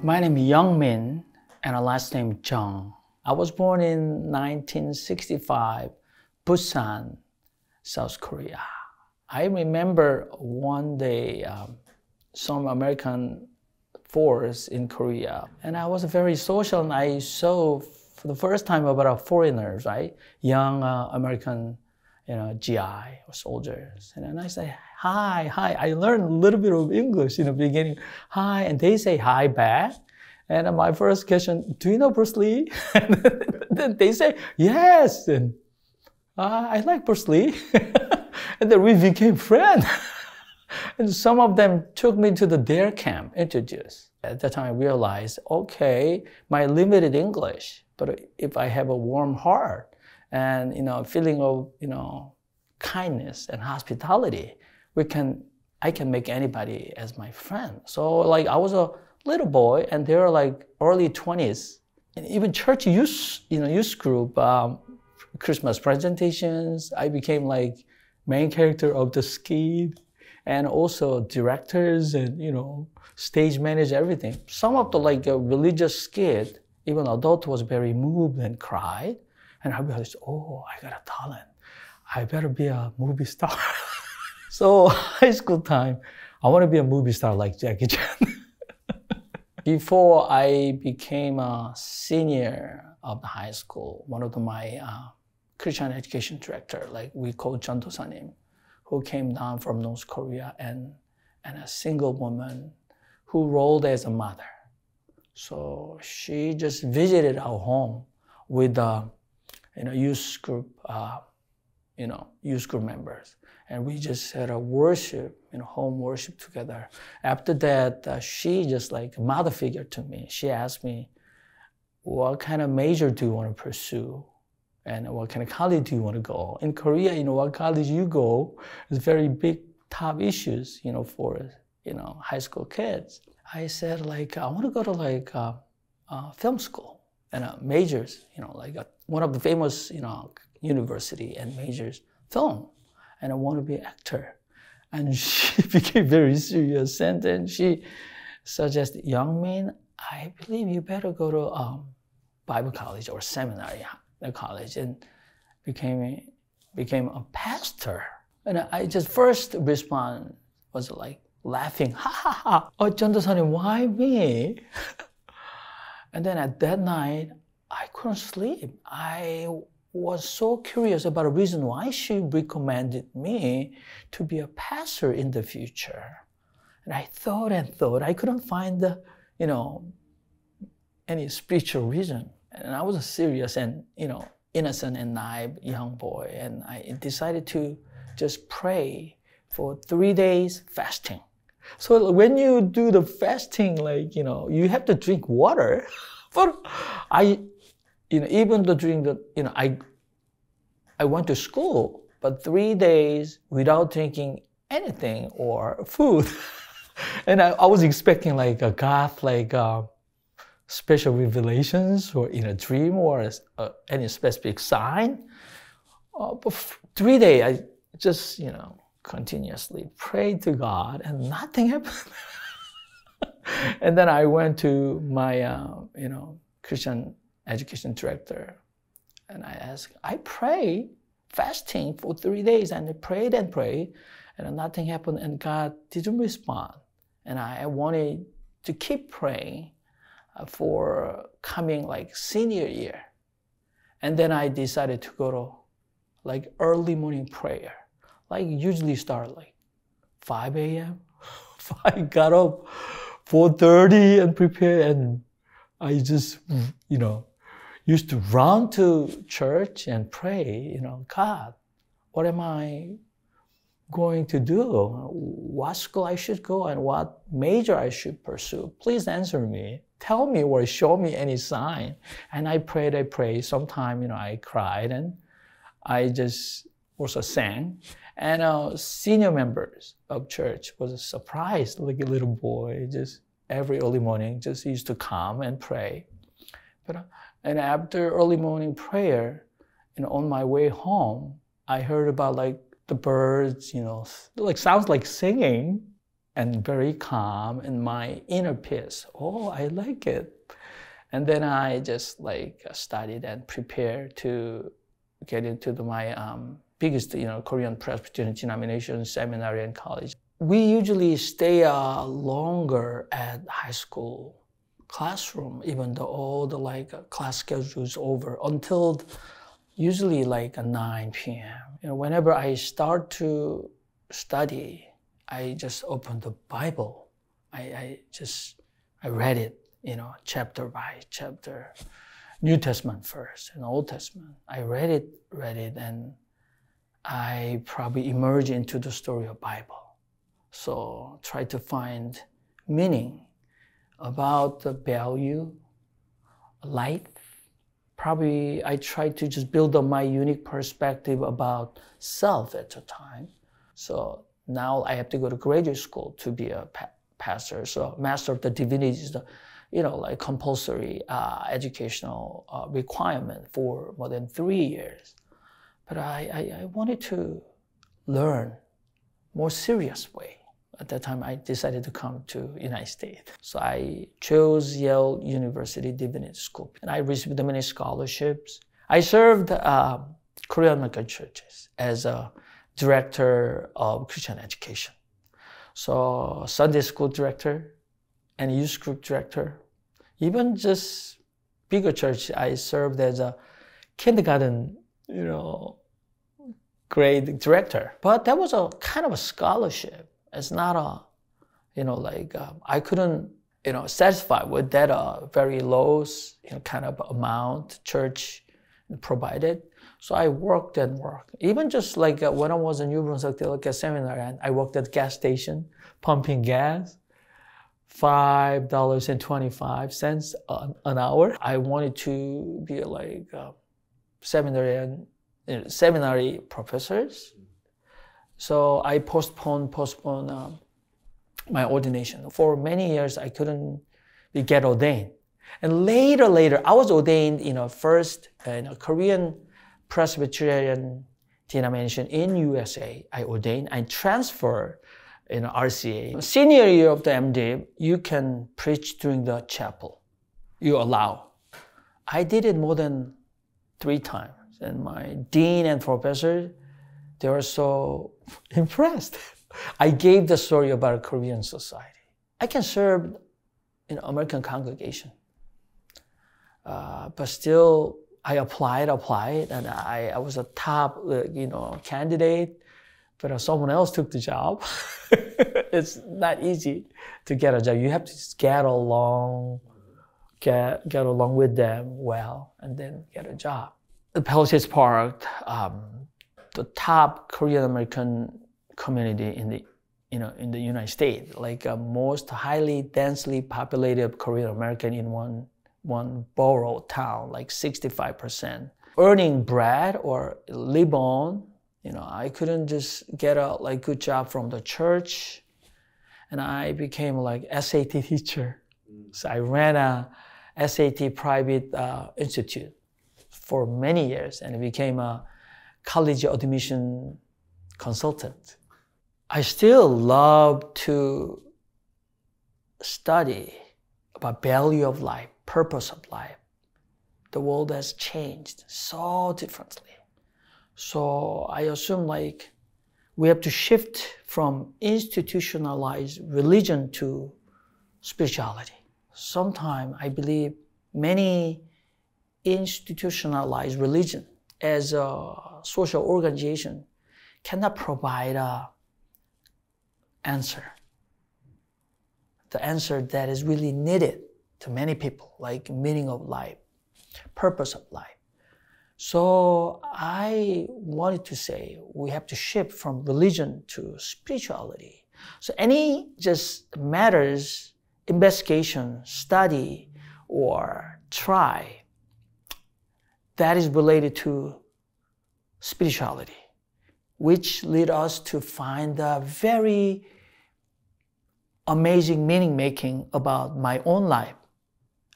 My name is Youngmin and my last name Jung. I was born in 1965, Busan, South Korea. I remember one day some American force in Korea, and I was very social, and I saw for the first time about foreigners, right? Young American, GI or soldiers. And then I say, hi. I learned a little bit of English in the beginning. Hi, and they say hi back. And my first question, do you know Bruce Lee? And then they say, yes. And I like Bruce Lee. And then we became friends. And some of them took me to the dare camp, introduced. At that time I realized, okay, my limited English, but if I have a warm heart and feeling of kindness and hospitality, I can make anybody as my friend. So I was a little boy, and they were like early 20s, and even church youth group, Christmas presentations. I became like main character of the skit, and also directors and stage manager, everything. Some of the religious skit, even adult was very moved and cried, and I realized, oh, I got a talent. I better be a movie star. So high school time, I want to be a movie star like Jackie Chan. Before I became a senior of the high school, one of my Christian education director, like we call 전도사님, who came down from North Korea, and a single woman who rolled as a mother. So she just visited our home with youth group members. And we just had a worship, home worship together. After that, she just like a mother figure to me. She asked me, what kind of major do you want to pursue? And what kind of college do you want to go? In Korea, what college you go is very big top issues, for, high school kids. I said I want to go to film school and majors, one of the famous, university and majors film. And I want to be an actor. And she became very serious, and then she suggested, Youngmin, I believe you better go to Bible college or seminary college, and became a pastor. And I just first respond was like laughing, ha ha ha, oh, 전도사님, why me? And then at that night, I couldn't sleep. I was so curious about a reason why she recommended me to be a pastor in the future. And I thought and thought, I couldn't find any spiritual reason. And I was a serious and, innocent and naive young boy. And I decided to just pray for 3 days fasting. So when you do the fasting, you have to drink water. But even during the, I went to school, but 3 days without drinking anything or food. And I was expecting a God, special revelations or in a dream or any specific sign. But 3 days, I just, continuously prayed to God and nothing happened. And then I went to my, Christian education director, and I asked, I prayed fasting for 3 days, and I prayed and prayed, and nothing happened, and God didn't respond. And I wanted to keep praying for coming senior year. And then I decided to go to early morning prayer, usually start 5 a.m. I got up 4:30 and prepared, and I just, used to run to church and pray, God, what am I going to do? What school I should go and what major I should pursue? Please answer me. Tell me or show me any sign. And I prayed. Sometime, I cried, and I just also sang. And senior members of church was surprised, like a little boy, just every early morning, just used to come and pray. And after early morning prayer, on my way home, I heard about the birds, sounds like singing. and very calm in my inner peace. Oh, I like it. And then I just like studied and prepared to get into my biggest, Korean Presbyterian denomination, seminary and college. We usually stay longer at high school classroom, even though all the class schedule is over, until usually 9 p.m. Whenever I start to study, I just open the Bible. I read it, chapter by chapter. New Testament first and Old Testament. I read it, and I probably emerge into the story of Bible. So try to find meaning about the value, life. Probably I try to just build up my unique perspective about self at the time. So now I have to go to graduate school to be a pastor. So Master of the Divinity is the, compulsory educational requirement for more than 3 years. But I wanted to learn more serious way. At that time, I decided to come to United States. So I chose Yale University Divinity School, and I received many scholarships. I served Korean American churches as a director of Christian education. So Sunday school director and youth group director. Even just bigger church, I served as a kindergarten, grade director. But that was a kind of a scholarship. It's not a, I couldn't, satisfy with that very low, kind of amount church provided. So I worked and worked. Even just when I was in New Brunswick seminary, I worked at the gas station, pumping gas, $5.25 an hour. I wanted to be seminary professors. So I postponed my ordination. For many years, I couldn't get ordained. And later, I was ordained, first in a Korean Presbyterian denomination in USA. I ordained. I transferred in RCA. Senior year of the MDiv, you can preach during the chapel. You allow. I did it more than 3 times. And my dean and professor, they were so impressed. I gave the story about a Korean society. I can serve in American congregation. But still, I applied, and I was a top, candidate, but someone else took the job. It's not easy to get a job. You have to just get along with them well, and then get a job. The Palisades Park, the top Korean American community in the United States, most highly densely populated Korean American in one borough town, 65%. Earning bread or live on, I couldn't just get a good job from the church, and I became SAT teacher. So I ran a SAT private institute for many years, and I became a college admission consultant. I still love to study about value of life, purpose of life. The world has changed so differently. So I assume we have to shift from institutionalized religion to spirituality. Sometimes I believe many institutionalized religion as a social organization cannot provide an answer. The answer that is really needed to many people, meaning of life, purpose of life. So I wanted to say we have to shift from religion to spirituality. So any just matters, investigation, study, or try that is related to spirituality, which lead us to find a very amazing meaning making about my own life.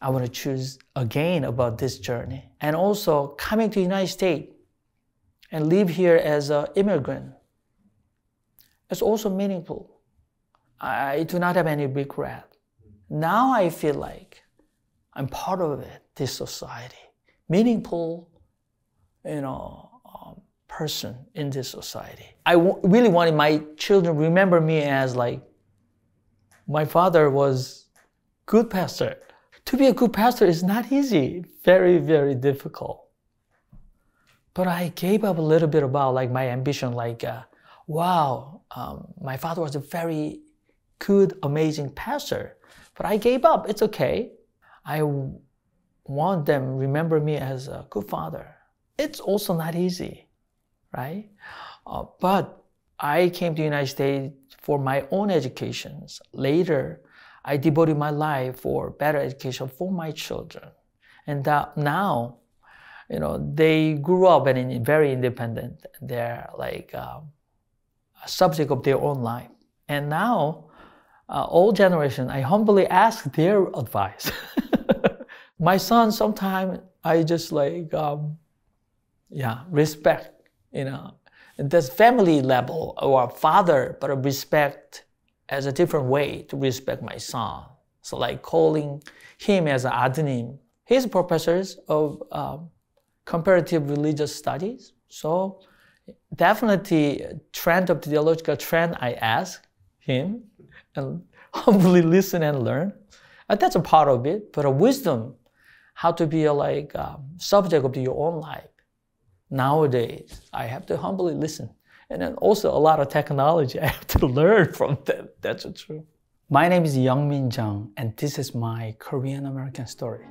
I want to choose again about this journey. And also coming to the United States and live here as an immigrant. It's also meaningful I do not have any regret. Now I feel like I'm part of it, this society, meaningful, person in this society. I really wanted my children to remember me as like, my father was good pastor. To be a good pastor is not easy, very, very difficult. But I gave up a little bit about like my ambition, like, wow, my father was a very good, amazing pastor. But I gave up, it's okay. I want them to remember me as a good father. It's also not easy, right? But I came to the United States for my own education. Later, I devoted my life for better education for my children. And now, they grew up and very independent. They're like a subject of their own life. And now, all generation, I humbly ask their advice. My son, sometimes I just like, respect, That's family level or father, but respect as a different way to respect my son. So like calling him as 아드님. He's professors of comparative religious studies. So definitely trend of theological trend, I ask him and humbly listen and learn. And that's a part of it, but a wisdom, how to be a subject of your own life. Nowadays, I have to humbly listen. And then also a lot of technology I have to learn from them. That's true. My name is Youngmin Jung, and this is my Korean-American story.